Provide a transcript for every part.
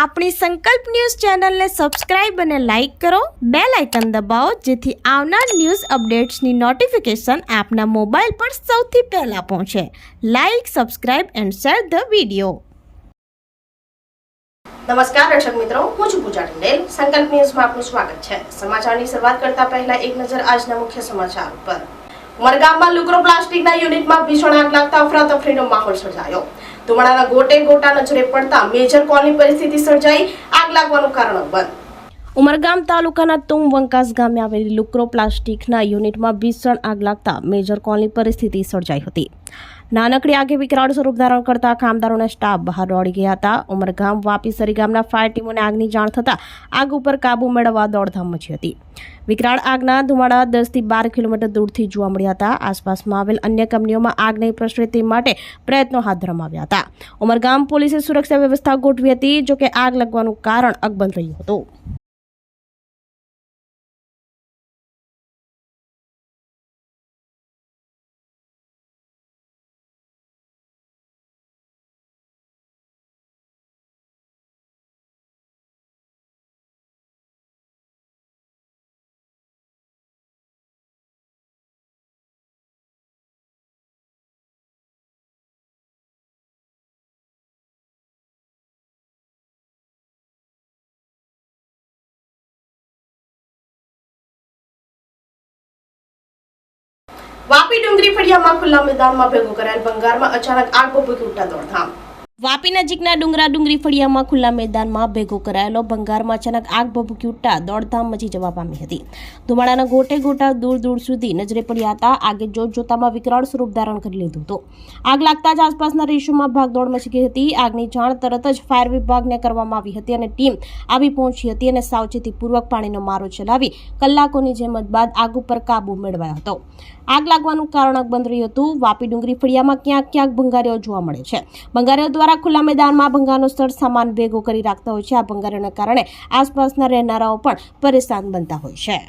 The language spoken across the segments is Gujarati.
આપણી સંકલ્પ ન્યૂઝ ચેનલને સબસ્ક્રાઇબ અને લાઇક કરો, બેલ આઇકન દબાવો જેથી આવનાર ન્યૂઝ અપડેટ્સની નોટિફિકેશન આપના મોબાઈલ પર સૌથી પહેલા પહોંચે. Like, subscribe and share the video. નમસ્કાર દર્શક મિત્રો, હું છું પૂજા ટંડેલ. સંકલ્પ ન્યૂઝમાં આપનું સ્વાગત છે. સમાચારની શરૂઆત કરતા પહેલા એક નજર આજના મુખ્ય સમાચાર પર. ઉમરગામમાં લુક્રો પ્લાસ્ટિકના યુનિટમાં ભીષણ આગ લાગતા અફરાતફરીનો માહોલ સર્જાયો. ધુમાડાના ગોટે ગોટા નજરે પડતા મેજર કોલની પરિસ્થિતિ સર્જાઈ. આગ લાગવાનું કારણ બંધ. ઉમરગામ તાલુકાના તુમવંકાસ ગામે આવેલી લુક્રો પ્લાસ્ટિકના યુનિટમાં ભીષણ આગ લાગતા મેજર કોલની પરિસ્થિતિ સર્જાઈ હતી. નાનકડી આગે વિકરાળ સ્વરૂપ ધારણ કરતા કામદારોના સ્ટાફ બહાર દોડી ગયા હતા. ઉમરગામ વાપી સરી ગામના ફાયર ટીમોને આગની જાણ થતા આગ ઉપર કાબુ મેળવવા દોડધામ મચી હતી. વિકરાળ આગના ધુમાડા 10 થી 12 કિલોમીટર દૂરથી જોવા મળ્યા હતા. આસપાસમાં આવેલ અન્ય કંપનીઓમાં આગ નહીં પ્રસરે તે માટે પ્રયત્નો હાથ ધરવામાં આવ્યા હતા. ઉમરગામ પોલીસે સુરક્ષા વ્યવસ્થા ગોઠવી હતી, જોકે આગ લાગવાનું કારણ અકબંધ રહ્યું હતું. વાપી ડુંગરી ફળિયામાં ખુલ્લા મેદાનમાં ભેગો કરાયેલ ભંગારમાં અચાનક આગ ભભૂકી ઉઠતા દોડધામ. વાપી નજીકના ડુંગરી ફળિયામાં ખુલ્લા મેદાનમાં ભેગો કરાયેલો ભંગારમાં અચાનક આગ ભભૂકી ઉઠતા દોડધામ મચી જવા પામી હતી. ધુમાડાના ગોટે ગોટા દૂર દૂર સુધી નજરે પડ્યા હતા. આગે જોતજોતામાં વિકરાળ સ્વરૂપ ધારણ કરી લીધું હતું. આગ લાગતા જ આસપાસના રેશોમાં ભાગદોડ મચી ગઈ હતી. આગની જાણ તરત જ ફાયર વિભાગને કરવામાં આવી હતી અને ટીમ આવી પહોંચી હતી અને સાવચેતીપૂર્વક પાણીનો મારો ચલાવી કલાકોની જહેમત બાદ આગ ઉપર કાબુ મેળવાયો હતો. આગ લાગવાનું કારણ અકબંધ રહ્યું હતું. વાપી ડુંગરી ફળિયામાં ક્યાંક ક્યાંક ભંગારીઓ જોવા મળે છે. ભંગારીઓ દ્વારા ખુલ્લા મેદાનમાં ભંગારનો સ્થળ સામાન ભેગો કરી રાખતા હોય છે. આ ભંગારીઓના કારણે આસપાસના રહેનારાઓ પણ પરેશાન બનતા હોય છે.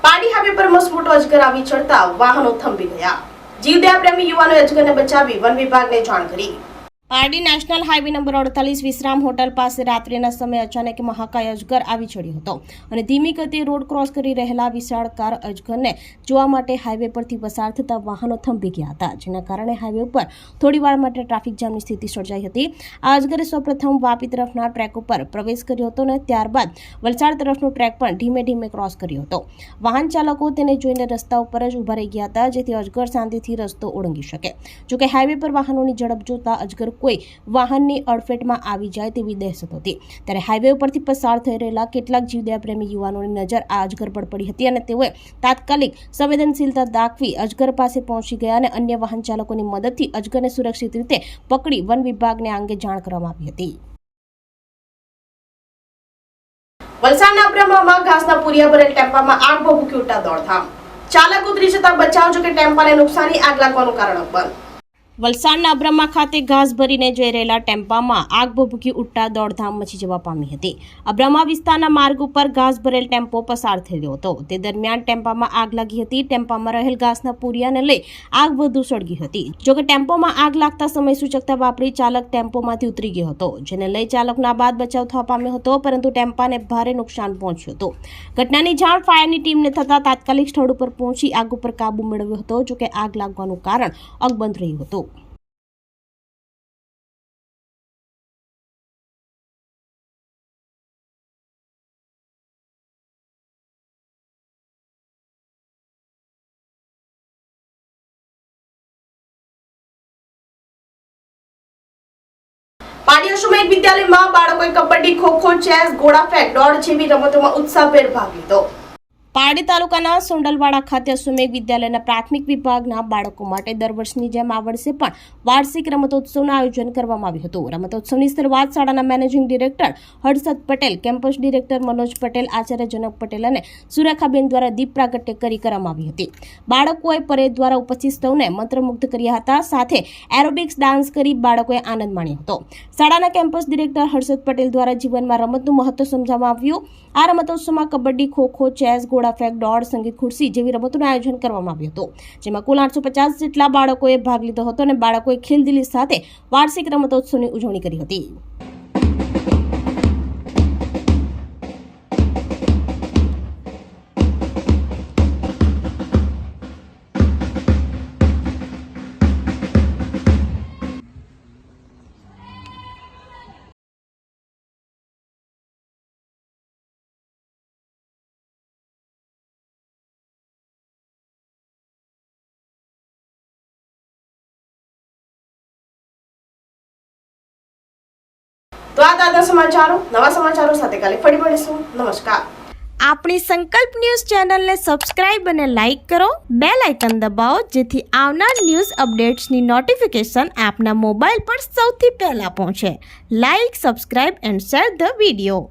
પાડી હાઈવે પર મસમોટો અજગર આવી ચડતા વાહનો થંભી ગયા. જીવદયા પ્રેમી યુવાનોએ અજગરને બચાવી વન વિભાગને જાણ કરી. પારડી નેશનલ હાઈવે નંબર 48 વિશ્રામ હોટલ પાસે રાત્રિના સમયે અચાનક મહાકાય અજગર આવી ચડ્યો હતો અને ધીમી ગતિએ રોડ ક્રોસ કરી રહેલા વિશાળકાર અજગરને જોવા માટે હાઈવે પરથી પસાર થતા વાહનો થંભી ગયા હતા, જેના કારણે હાઈવે ઉપર થોડીવાર માટે ટ્રાફિક જામની સ્થિતિ સર્જાઈ હતી. આ અજગરે સૌપ્રથમ વાપી તરફના ટ્રેક ઉપર પ્રવેશ કર્યો હતો અને ત્યારબાદ વલસાડ તરફનો ટ્રેક પણ ધીમે ધીમે ક્રોસ કર્યો હતો. વાહન ચાલકો તેને જોઈને રસ્તા ઉપર જ ઊભા રહી ગયા હતા, જેથી અજગર શાંતિથી રસ્તો ઓળંગી શકે. જોકે હાઈવે પર વાહનોની ઝડપ જોતા અજગર કોઈ વાહનની અડફેટમાં આવી જાય તેવી દહેશત હતી. ત્યારે હાઈવે ઉપરથી પસાર થઈ રહેલા કેટલાક જીવદયા પ્રેમી યુવાનોની નજર આ અજગર પર પડી હતી અને તેઓએ તાત્કાલિક સંવેદનશીલતા દાખવી અજગર પાસે પહોંચી ગયા અને અન્ય વાહન ચાલકોની મદદથી અજગરને સુરક્ષિત રીતે પકડી વન વિભાગને આ અંગે જાણ કરવામાં આવી હતી. વલસાડના બ્રહ્મામાં ઘાસના પુરિયા ભરેલ ટેમ્પામાં આગ ભભૂકી ઉઠતા દોડધામ. ચાલક ઉતરી જતા બચાવ, જો કે ટેમ્પાને નુકસાની. આગ લાગવાનું કારણ બંધ. વલસાડના અબ્રમા ખાતે ઘાસ ભરીને જઈ રહેલા ટેમ્પામાં આગ ભભૂકી ઉઠતા દોડધામ મચી જવા પામી હતી. અબ્રમા વિસ્તારના માર્ગ ઉપર ઘાસ ભરેલ ટેમ્પો પસાર થઈ રહ્યો હતો. તે દરમિયાન ટેમ્પામાં આગ લાગી હતી. ટેમ્પામાં રહેલ ઘાસના પૂરિયાને લઈ આગ વધુ સળગી હતી. જોકે ટેમ્પોમાં આગ લાગતા સમય સૂચકતા વાપરી ચાલક ટેમ્પોમાંથી ઉતરી ગયો હતો, જેને લઈ ચાલકના બાદ બચાવ થવા પામ્યો હતો, પરંતુ ટેમ્પાને ભારે નુકસાન પહોંચ્યું હતું. ઘટનાની જાણ ફાયરની ટીમને થતાં તાત્કાલિક સ્થળ ઉપર પહોંચી આગ ઉપર કાબુ મેળવ્યો હતો. જોકે આગ લાગવાનું કારણ અકબંધ રહ્યું હતું. પાડી અશ્વમેઘ વિદ્યાલયમાં બાળકોએ કબડ્ડી, ખોખો, ચેસ, ઘોડા ફેંક, દોડ જેવી રમતોમાં ઉત્સાહભેર ભાગ લીધો. પારડી તાલુકાના સોંડલવાડા ખાતે અશ્વમેઘ વિદ્યાલયના પ્રાથમિક વિભાગના બાળકો માટે દર વર્ષની જેમ આ વર્ષે પણ વાર્ષિક રમતોત્સવનું આયોજન કરવામાં આવ્યું હતું. રમતોત્સવની શરૂઆત શાળાના managing director Harshad Patel, campus director Manoj Patel, Acharya જનક પટેલ અને સુરેખાબેન દ્વારા દીપ પ્રાગટ્ય કરી કરવામાં આવી હતી. બાળકોએ પરેડ દ્વારા ઉપસ્થિત સૌને મંત્રમુગ્ધ કર્યા હતા. સાથે એરોબિક્સ ડાન્સ કરી બાળકોએ આનંદ માણ્યો હતો. શાળાના કેમ્પસ ડિરેક્ટર હર્ષદ પટેલ દ્વારા જીવનમાં રમતનું મહત્વ સમજાવવામાં આવ્યું. આ રમતોત્સવમાં કબડ્ડી, ખોખો, ચેસ, ઘોડા ફેંક, દોડ, સંગીત ખુરશી જેવી રમતોનું આયોજન કરવામાં આવ્યું હતું, જેમાં કુલ 850 જેટલા બાળકોએ ભાગ લીધો હતો અને બાળકોએ ખેલદિલી સાથે વાર્ષિક રમતોત્સવની ઉજવણી કરી હતી. તો આ તાજા સમાચારો, નવા સમાચારો સાથે કાલે ફરી મળીશું. નમસ્કાર. આપણી સંકલ્પ ન્યૂઝ ચેનલને સબસ્ક્રાઇબ અને લાઇક કરો. બેલ આઇકન દબાવો, જેથી આવનાર ન્યૂઝ અપડેટ્સની નોટિફિકેશન આપના મોબાઈલ પર સૌથી પહેલા પહોંચે. Like, subscribe and share the video.